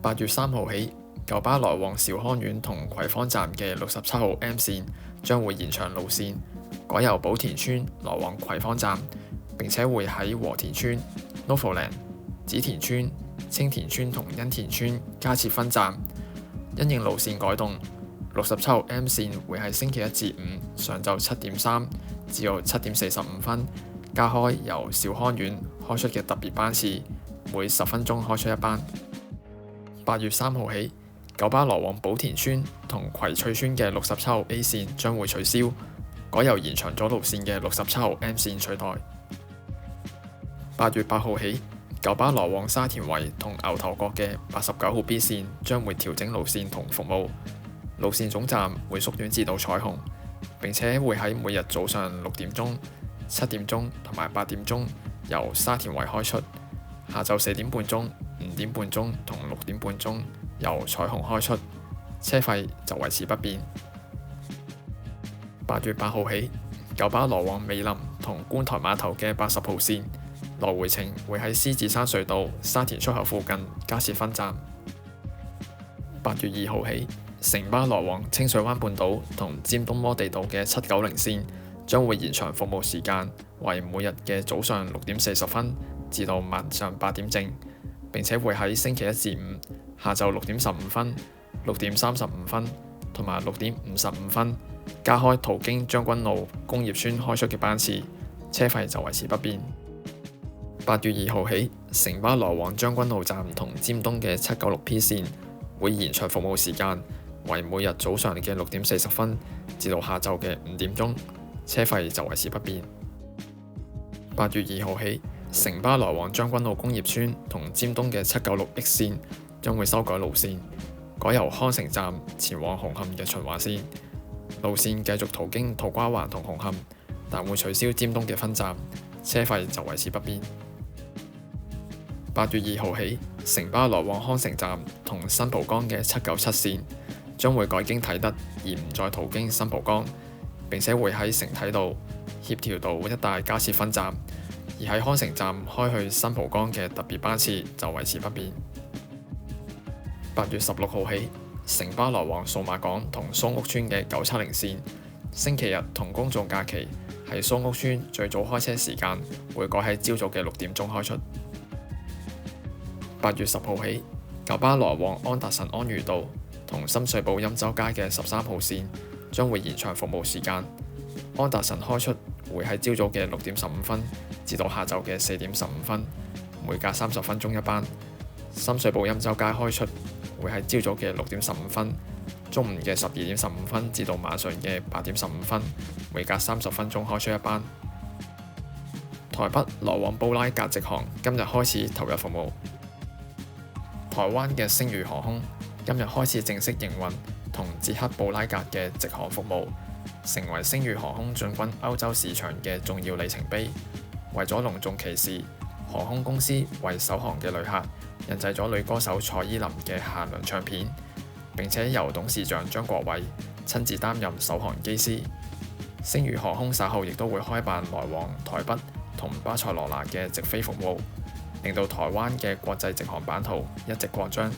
8月3號起，九巴來往兆康苑同葵芳站嘅67號 M 線將會延長路線，改由寶田村來往葵芳站，並且會喺和田村、Novoland、紫田村、青田村同欣田村加設分站。因應路線改動，67號 M 線會喺星期一至五上晝7:3至到7:45加開由兆康苑開出嘅特別班次，每10分鐘開出一班。8月3號起，九巴來往寶田村同葵翠村嘅67號 A 線將會取消，改由延長咗路線嘅67號 M 線取代。8月8號起，九巴來往沙田圍同牛頭角嘅89號 B 線將會調整路線同服務，路線總站會縮短至到彩虹，並且會喺每日早上6點鐘、7點鐘同埋8點鐘由沙田圍開出，下晝4點半鐘、5點半鐘同6點半鐘由彩虹開出，車費就維持不變。8月8號起，九巴來往美林同觀塘碼頭嘅80號線來回程會喺獅子山隧道沙田出口附近加設分站。8月2號起，城巴來往清水灣半島同尖東摩地道嘅790線將會延長服務時間，為每日嘅早上6點40至到晚上8點正，並且會喺星期一至五下晝6點15、6點35同埋6點55加開途經將軍澳工業村開出嘅班次，車費就維持不變。8月2號起，城巴來往將軍澳站同尖東嘅796 P 線會延長服務時間，為每日早上嘅6點40至到下晝嘅5點鐘，車費就維持不變。8月2號起，城巴來往將軍澳工業村同尖東嘅796 X 線將會修改路線，改由康城站前往紅磡嘅循環線，路線繼續途經土瓜灣同紅磡，但會取消尖東嘅分站，車費就維持不變。8月2號起，城巴來往康城站同新蒲崗嘅797線將會改經啟德，而唔再途經新蒲崗，並且會喺承體道、協調道一帶加設分站，而喺康城站開去新蒲崗嘅特別班次就維持不變。8月16號起，城巴來往數碼港同蘇屋村嘅970線，星期日同公眾假期喺蘇屋村最早開車時間會改喺朝早嘅6點鐘開出。8月10號起，九巴來往安達臣安裕道同深水埗欽州街嘅13號線將會延長服務時間，安達臣開出會喺朝早嘅6點15至到下晝嘅4點15，每隔30分鐘一班；深水埗欽州街開出會喺朝早嘅6點15，中午嘅12點15至到晚上嘅8點15，每隔30分鐘開出一班。台北來往布拉格直航今日開始投入服務。台灣嘅星宇航空今日開始正式營運同捷克布拉格嘅直航服務，成為星宇航空進軍歐洲市場嘅重要里程碑。為咗隆重其事，航空公司為首航嘅旅客印製咗女歌手蔡依林嘅限量唱片，並且由董事長張國偉親自擔任首航機師。星宇航空稍後亦都會開辦來往台北同巴塞羅那嘅直飛服務，令到台灣嘅國際直航版圖一直擴張。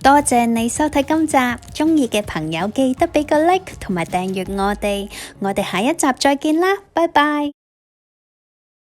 多謝你收睇今集，鍾意嘅朋友記得俾個 like 同埋訂閱我哋，下一集再見啦，拜拜。